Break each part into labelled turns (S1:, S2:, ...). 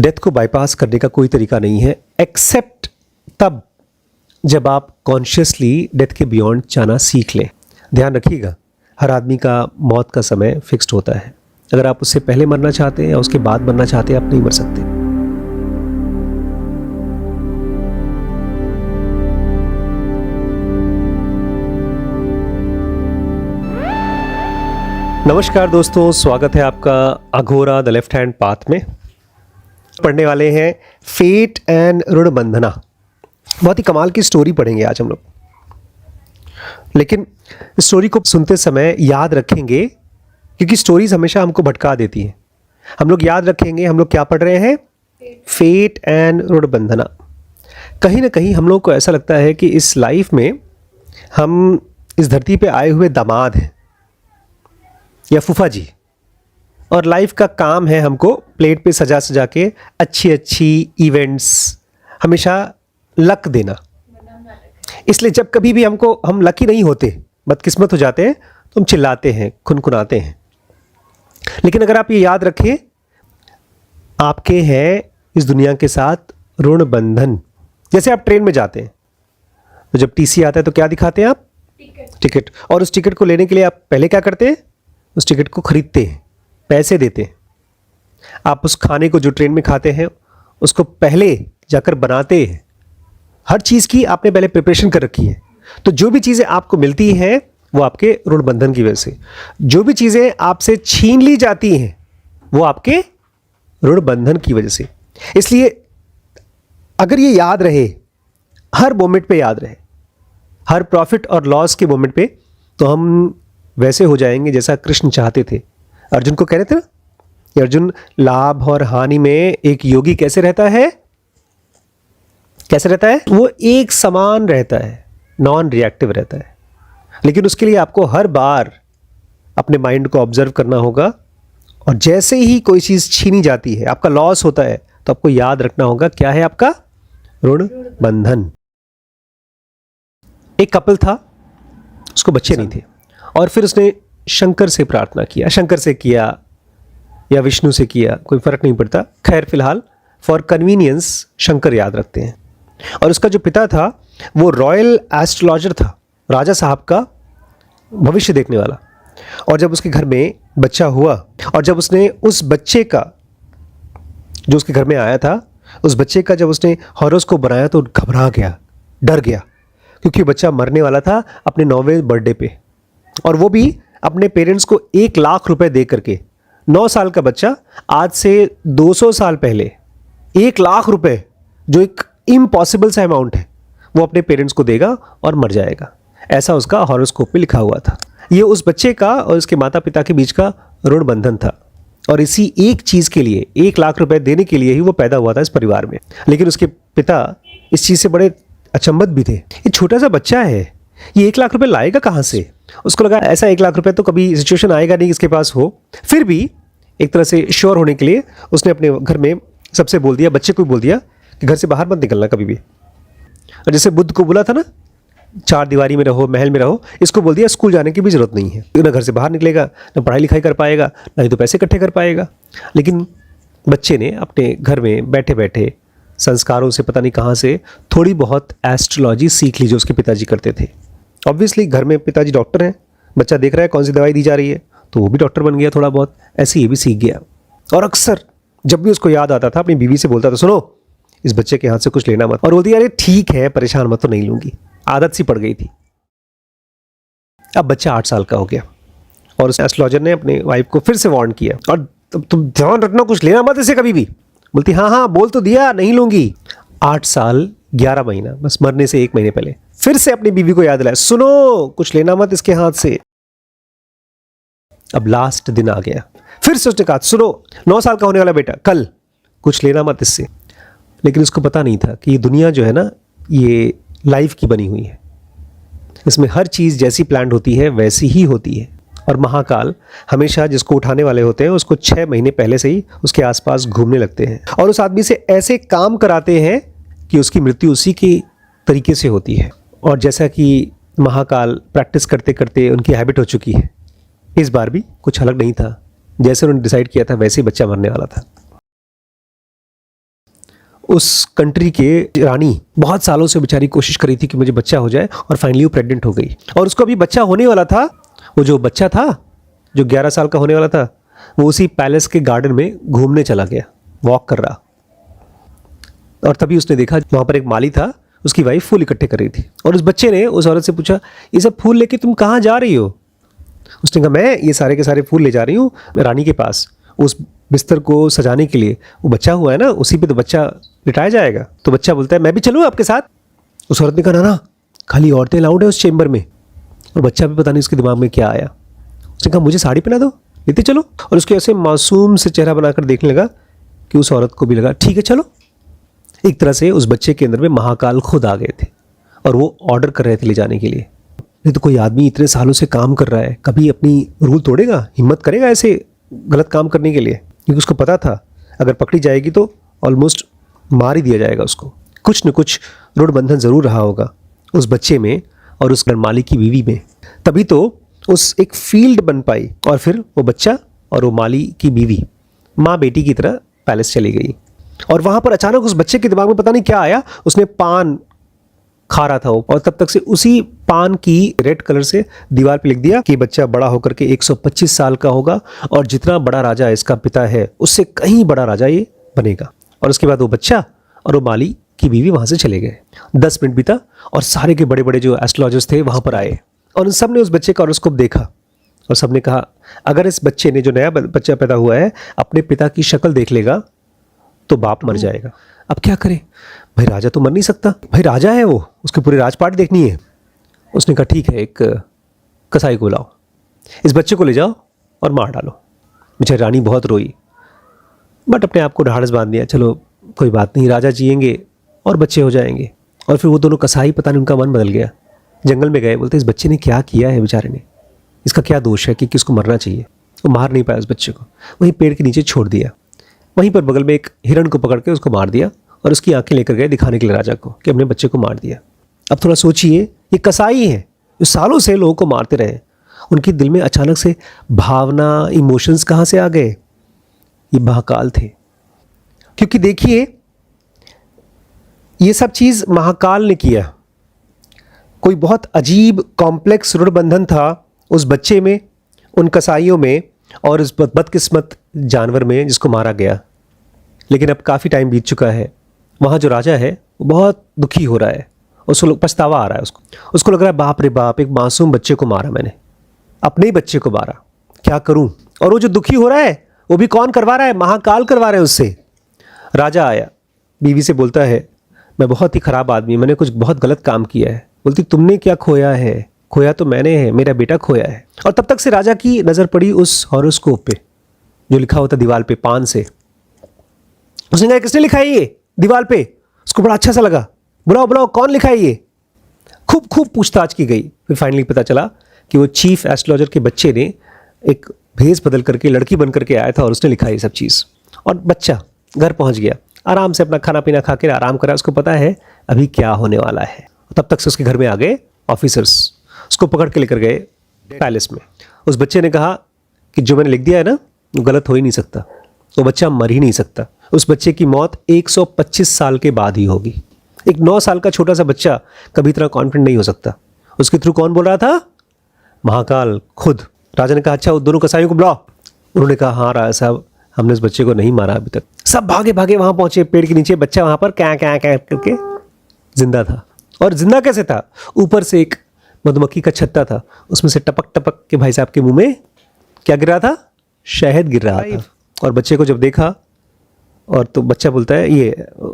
S1: Death को bypass करने का कोई तरीका नहीं है एक्सेप्ट तब जब आप कॉन्शियसली डेथ के बियॉन्ड जाना सीख लें। ध्यान रखिएगा, हर आदमी का मौत का समय फिक्स्ड होता है। अगर आप उससे पहले मरना चाहते हैं या उसके बाद मरना चाहते हैं, आप नहीं मर सकते। नमस्कार दोस्तों, स्वागत है आपका Aghora the left hand path में। पढ़ने वाले हैं फेट एंड ऋणबंधना। बहुत ही कमाल की स्टोरी पढ़ेंगे आज हम लोग, लेकिन स्टोरी को सुनते समय याद रखेंगे क्योंकि स्टोरीज हमेशा हमको भटका देती हैं। हम लोग याद रखेंगे हम लोग क्या पढ़ रहे हैं, फेट एंड ऋणबंधना। कहीं ना कहीं हम लोग को ऐसा लगता है कि इस लाइफ में हम इस धरती पे आए हुए दामाद हैं या फूफा जी, और लाइफ का काम है हमको प्लेट पे सजा सजा के अच्छी अच्छी इवेंट्स हमेशा लक देना। इसलिए जब कभी भी हम लकी नहीं होते, बदकिस्मत हो जाते हैं, तो हम चिल्लाते हैं, खुनखुनाते हैं। लेकिन अगर आप ये याद रखें, आपके हैं इस दुनिया के साथ ऋण बंधन। जैसे आप ट्रेन में जाते हैं तो जब टीसी आता है तो क्या दिखाते हैं आप? टिकट। और उस टिकट को लेने के लिए आप पहले क्या करते हैं? उस टिकट को खरीदते हैं, पैसे देते हैं। आप उस खाने को जो ट्रेन में खाते हैं उसको पहले जाकर बनाते हैं। हर चीज़ की आपने पहले प्रिपरेशन कर रखी है। तो जो भी चीज़ें आपको मिलती हैं वो आपके ऋण बंधन की वजह से, जो भी चीज़ें आपसे छीन ली जाती हैं वो आपके ऋण बंधन की वजह से। इसलिए अगर ये याद रहे, हर मोमेंट पे याद रहे, हर प्रॉफिट और लॉस के मोमेंट पे, तो हम वैसे हो जाएंगे जैसा कृष्ण चाहते थे। अर्जुन को कह रहे थे ना कि अर्जुन, लाभ और हानि में एक योगी कैसे रहता है? कैसे रहता है? वो एक समान रहता है, नॉन रिएक्टिव रहता है। लेकिन उसके लिए आपको हर बार अपने माइंड को ऑब्जर्व करना होगा, और जैसे ही कोई चीज़ छीनी जाती है, आपका लॉस होता है, तो आपको याद रखना होगा क्या है आपका ऋण बंधन। एक कपल था, उसको बच्चे नहीं थे, और फिर उसने शंकर से प्रार्थना किया। शंकर से किया या विष्णु से किया, कोई फर्क नहीं पड़ता। खैर फिलहाल फॉर कन्वीनियंस शंकर याद रखते हैं। और उसका जो पिता था वो रॉयल एस्ट्रोलॉजर था, राजा साहब का भविष्य देखने वाला। और जब उसके घर में बच्चा हुआ, और जब उसने उस बच्चे का, जो उसके घर में आया था, उस बच्चे का जब उसने हॉरोस्कोप बनाया तो घबरा गया, डर गया, क्योंकि बच्चा मरने वाला था अपने 9वें बर्थडे पे, और वो भी अपने पेरेंट्स को 1 लाख रुपए दे करके। 9 साल का बच्चा आज से 200 साल पहले 1 लाख रुपए, जो एक इम्पॉसिबल सा अमाउंट है, वो अपने पेरेंट्स को देगा और मर जाएगा। ऐसा उसका हॉरोस्कोप में लिखा हुआ था। ये उस बच्चे का और उसके माता पिता के बीच का ऋण बंधन था, और इसी एक चीज़ के लिए, 1 लाख रुपए देने के लिए ही वो पैदा हुआ था इस परिवार में। लेकिन उसके पिता इस चीज़ से बड़े अचंभित भी थे। ये छोटा सा बच्चा है, ये 1 लाख रुपए लाएगा कहाँ से? उसको लगा ऐसा 1 लाख रुपए तो कभी सिचुएशन आएगा नहीं इसके पास हो। फिर भी एक तरह से श्योर होने के लिए उसने अपने घर में सबसे बोल दिया, बच्चे को बोल दिया कि घर से बाहर मत निकलना कभी भी। और जैसे बुद्ध को बोला था ना, 4 दीवारी में रहो, महल में रहो, इसको बोल दिया स्कूल जाने की भी जरूरत नहीं है। ना घर से बाहर निकलेगा, ना पढ़ाई लिखाई कर पाएगा, ना ही तो पैसे इकट्ठे कर पाएगा। लेकिन बच्चे ने अपने घर में बैठे बैठे संस्कारों से, पता नहीं कहाँ से, थोड़ी बहुत एस्ट्रोलॉजी सीख ली जो उसके पिताजी करते थे। ऑब्वियसली घर में पिताजी डॉक्टर हैं, बच्चा देख रहा है कौन सी दवाई दी जा रही है, तो वो भी डॉक्टर बन गया थोड़ा बहुत। ऐसे ये भी सीख गया। और अक्सर जब भी उसको याद आता था अपनी बीवी से बोलता था, सुनो इस बच्चे के हाथ से कुछ लेना मत। और बोलती अरे ठीक है, परेशान मत, तो नहीं लूंगी। आदत सी पड़ गई थी। अब बच्चा 8 साल का हो गया, और उस एस्ट्रोलॉजर ने अपने वाइफ को फिर से वार्न किया, और तुम ध्यान रखना, कुछ लेना मत इसे कभी भी। बोलती हाँ हाँ बोल तो दिया, नहीं लूंगी। 8 साल 11 महीना, बस मरने से 1 महीने पहले फिर से अपनी बीवी को याद दिलाया, सुनो कुछ लेना मत इसके हाथ से। अब लास्ट दिन आ गया, फिर से उसने कहा, सुनो 9 साल का होने वाला बेटा, कल कुछ लेना मत इससे। लेकिन उसको पता नहीं था कि ये दुनिया जो है ना, ये लाइफ की बनी हुई है। इसमें हर चीज़ जैसी प्लान्ड होती है वैसी ही होती है। और महाकाल हमेशा जिसको उठाने वाले होते हैं उसको 6 महीने पहले से ही उसके आसपास घूमने लगते हैं, और उस आदमी से ऐसे काम कराते हैं कि उसकी मृत्यु उसी के तरीके से होती है। और जैसा कि महाकाल प्रैक्टिस करते करते उनकी हैबिट हो चुकी है, इस बार भी कुछ अलग नहीं था। जैसे उन्होंने डिसाइड किया था वैसे ही बच्चा मरने वाला था। उस कंट्री के रानी बहुत सालों से बेचारी कोशिश कर रही थी कि मुझे बच्चा हो जाए, और फाइनली वो प्रेग्नेंट हो गई। और उसको अभी बच्चा होने वाला था। वो जो बच्चा था जो 11 साल का होने वाला था, वो उसी पैलेस के गार्डन में घूमने चला गया, वॉक कर रहा। और तभी उसने देखा वहाँ पर एक माली था, उसकी वाइफ फूल इकट्ठे कर रही थी। और उस बच्चे ने उस औरत से पूछा, ये सब फूल लेके तुम कहाँ जा रही हो? उसने कहा, मैं ये सारे के सारे फूल ले जा रही हूँ रानी के पास, उस बिस्तर को सजाने के लिए। वो बच्चा हुआ है ना, उसी पे तो बच्चा लिटाया जाएगा। तो बच्चा बोलता है, मैं भी चलूँ आपके साथ? उस औरत ने कहा, ना खाली औरतें अलाउड है उस चेंबर में। और बच्चा भी पता नहीं उसके दिमाग में क्या आया, उसने कहा, मुझे साड़ी पहना दो, लेते चलो। और उसके ऐसे मासूम से चेहरा बनाकर देखने लगा कि उस औरत को भी लगा ठीक है चलो। एक तरह से उस बच्चे के अंदर में महाकाल खुद आ गए थे, और वो ऑर्डर कर रहे थे ले जाने के लिए। नहीं तो कोई आदमी इतने सालों से काम कर रहा है, कभी अपनी रूल तोड़ेगा, हिम्मत करेगा ऐसे गलत काम करने के लिए? क्योंकि उसको पता था अगर पकड़ी जाएगी तो ऑलमोस्ट मार ही दिया जाएगा उसको। कुछ न कुछ रूढ़ बंधन ज़रूर रहा होगा उस बच्चे में और उस माली की बीवी में, तभी तो उस एक फील्ड बन पाई। और फिर वो बच्चा और वो माली की बीवी माँ बेटी की तरह पैलेस चली गई। और वहाँ पर अचानक उस बच्चे के दिमाग में पता नहीं क्या आया, उसने पान खा रहा था वो, और तब तक से उसी पान की रेड कलर से दीवार पे लिख दिया कि बच्चा बड़ा होकर के 125 साल का होगा, और जितना बड़ा राजा इसका पिता है उससे कहीं बड़ा राजा ये बनेगा। और उसके बाद वो बच्चा और वो माली की बीवी वहाँ से चले गए। 10 मिनट बीता और सारे के बड़े बड़े जो एस्ट्रोलॉजर्स थे वहाँ पर आए, और उन सब ने उस बच्चे का हॉरोस्कोप देखा, और सब ने कहा अगर इस बच्चे ने, जो नया बच्चा पैदा हुआ है, अपने पिता की शक्ल देख लेगा तो बाप मर जाएगा। अब क्या करे भाई, राजा तो मर नहीं सकता, भाई राजा है वो, उसके पूरे राजपाट देखनी है। उसने कहा ठीक है, एक कसाई को लाओ, इस बच्चे को ले जाओ और मार डालो। बेचारी रानी बहुत रोई, बट अपने आप को ढाढ़स बांध दिया, चलो कोई बात नहीं, राजा जिएंगे और बच्चे हो जाएंगे। और फिर वो दोनों कसाई, पता नहीं उनका मन बदल गया, जंगल में गए, बोलते इस बच्चे ने क्या किया है, बेचारे ने, इसका क्या दोष है कि किसको मरना चाहिए। वो मार नहीं पाया उस बच्चे को, वहीं पेड़ के नीचे छोड़ दिया। वहीं पर बगल में एक हिरण को पकड़ के उसको मार दिया, और उसकी आंखें लेकर गए दिखाने के लिए राजा को कि हमने बच्चे को मार दिया। अब थोड़ा सोचिए, ये कसाई हैं जो सालों से लोगों को मारते रहे, उनके दिल में अचानक से भावना, इमोशंस कहाँ से आ गए? ये महाकाल थे। क्योंकि देखिए, ये सब चीज़ महाकाल ने किया। कोई बहुत अजीब कॉम्प्लेक्स ऋण बंधन था उस बच्चे में, उन कसाईयों में, और उस बदकिस्मत जानवर में जिसको मारा गया। लेकिन अब काफ़ी टाइम बीत चुका है, वहाँ जो राजा है वो बहुत दुखी हो रहा है, उसको पछतावा आ रहा है। उसको लग रहा है बाप रे बाप, एक मासूम बच्चे को मारा मैंने, अपने ही बच्चे को मारा, क्या करूं? और वो जो दुखी हो रहा है वो भी कौन करवा रहा है? महाकाल करवा रहे हैं उससे। राजा आया, बीवी से बोलता है, मैं बहुत ही ख़राब आदमी, मैंने कुछ बहुत गलत काम किया है। बोलती, तुमने क्या खोया है? खोया तो मैंने है, मेरा बेटा खोया है। और तब तक से राजा की नज़र पड़ी उस हॉरोस्कोप पे जो लिखा होता दीवार पे पान से। उसने कहा, किसने लिखा है ये दीवार पे? उसको बड़ा अच्छा सा लगा, बुलाओ बुलाओ, कौन लिखा है ये? खूब खूब पूछताछ की गई। फिर फाइनली पता चला कि वो चीफ एस्ट्रोलॉजर के बच्चे ने एक भेष बदल करके लड़की बन करके आया था, और उसने लिखा ये सब चीज़। और बच्चा घर पहुंच गया, आराम से अपना खाना पीना खा के आराम करा, उसको पता है अभी क्या होने वाला है। तब तक से उसके घर में आ गए ऑफिसर्स, उसको पकड़ के लेकर गए पैलेस में। उस बच्चे ने कहा कि जो मैंने लिख दिया है ना, वो गलत हो ही नहीं सकता, वो बच्चा मर ही नहीं सकता। उस बच्चे की मौत 125 साल के बाद ही होगी। एक 9 साल का छोटा सा बच्चा कभी इतना कॉन्फिडेंट नहीं हो सकता। उसके थ्रू कौन बोल रहा था? महाकाल खुद। राजा ने कहा, अच्छा उन दोनों कसाईयों को बुलाओ। उन्होंने कहा, हाँ राजा साहब, हमने उस बच्चे को नहीं मारा अभी तक। सब भागे भागे वहां पहुंचे पेड़ के नीचे, बच्चा वहां पर क्या क्या क्या करके जिंदा था। और जिंदा कैसे था? ऊपर से एक मधुमक्खी का छत्ता था, उसमें से टपक टपक के भाई साहब के मुंह में क्या गिर रहा था? शहद गिर रहा था। और बच्चे को जब देखा, और तो बच्चा बोलता है, ये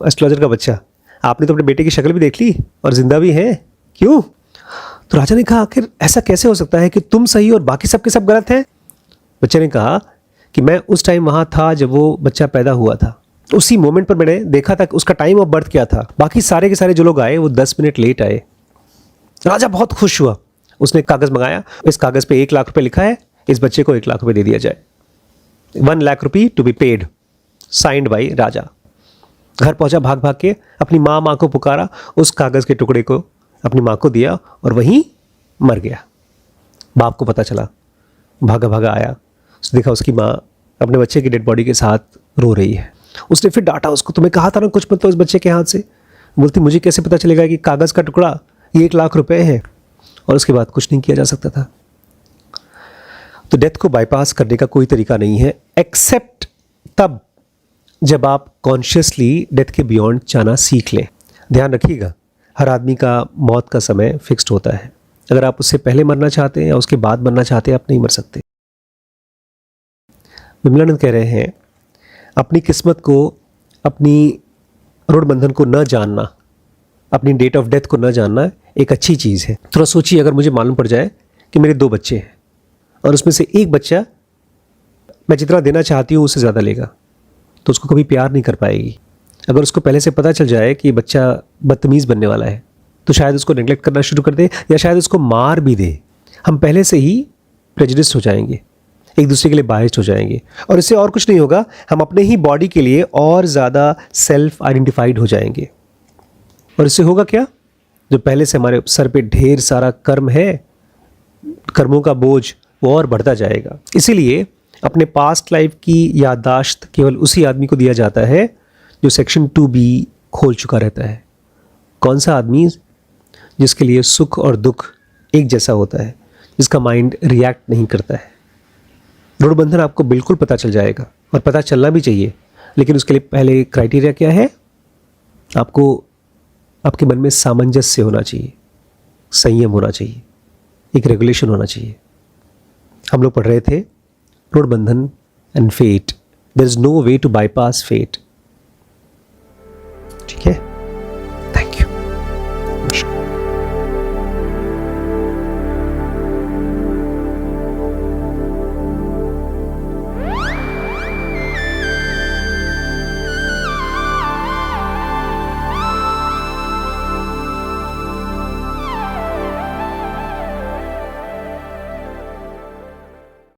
S1: एस्ट्रोलॉजर का बच्चा, आपने तो अपने बेटे की शक्ल भी देख ली और जिंदा भी है, क्यों? तो राजा ने कहा, आखिर ऐसा कैसे हो सकता है कि तुम सही और बाकी सबके सब गलत हैं? बच्चे ने कहा कि मैं उस टाइम वहाँ था जब वो बच्चा पैदा हुआ था, उसी मोमेंट पर मैंने देखा था कि उसका टाइम ऑफ बर्थ क्या था। बाकी सारे के सारे जो लोग आए वो 10 मिनट लेट आए। राजा बहुत खुश हुआ, उसने कागज़ मंगाया, इस कागज़ पे 1 लाख रुपए लिखा है, इस बच्चे को 1 लाख रुपए दे दिया जाए। 1 लाख रुपये to be paid, signed by Raja. घर पहुंचा भाग भाग के, अपनी माँ को पुकारा, उस कागज़ के टुकड़े को अपनी माँ को दिया और वहीं मर गया। बाप को पता चला, भागा भागा आया, उसने देखा उसकी माँ अपने बच्चे की डेड बॉडी के साथ रो रही है। उसने फिर डांटा उसको, तुम्हें कहा था ना कुछ मत लो इस बच्चे के हाथ से। बोलती मुझे कैसे पता चलेगा कि कागज़ का टुकड़ा ये 1 लाख रुपए है। और उसके बाद कुछ नहीं किया जा सकता था। तो डेथ को बाईपास करने का कोई तरीका नहीं है, एक्सेप्ट तब जब आप कॉन्शियसली डेथ के बियॉन्ड जाना सीख लें। ध्यान रखिएगा, हर आदमी का मौत का समय फिक्स्ड होता है। अगर आप उससे पहले मरना चाहते हैं या उसके बाद मरना चाहते हैं, आप नहीं मर सकते। विमलानंद कह रहे हैं अपनी किस्मत को, अपनी ऋण बंधन को न जानना, अपनी डेट ऑफ डेथ को न जानना एक अच्छी चीज़ है। थोड़ा सोचिए, अगर मुझे मालूम पड़ जाए कि मेरे 2 बच्चे हैं और उसमें से एक बच्चा मैं जितना देना चाहती हूँ उससे ज़्यादा लेगा, तो उसको कभी प्यार नहीं कर पाएगी। अगर उसको पहले से पता चल जाए कि बच्चा बदतमीज़ बनने वाला है, तो शायद उसको नेग्लेक्ट करना शुरू कर दे या शायद उसको मार भी दे। हम पहले से ही प्रेजुडिस्ड हो जाएंगे, एक दूसरे के लिए बायस्ड हो जाएंगे, और इससे और कुछ नहीं होगा, हम अपने ही बॉडी के लिए और ज़्यादा सेल्फ आइडेंटिफाइड हो जाएंगे। और इससे होगा क्या, जो पहले से हमारे सर पे ढेर सारा कर्म है, कर्मों का बोझ वो और बढ़ता जाएगा। इसीलिए अपने पास्ट लाइफ की याददाश्त केवल उसी आदमी को दिया जाता है जो सेक्शन 2B खोल चुका रहता है। कौन सा आदमी? जिसके लिए सुख और दुख एक जैसा होता है, जिसका माइंड रिएक्ट नहीं करता है। ऋण बंधन आपको बिल्कुल पता चल जाएगा, और पता चलना भी चाहिए, लेकिन उसके लिए पहले क्राइटेरिया क्या है? आपको आपके मन में सामंजस्य होना चाहिए, संयम होना चाहिए, एक रेगुलेशन होना चाहिए। हम लोग पढ़ रहे थे ऋण बंधन and fate. There is no way to bypass fate.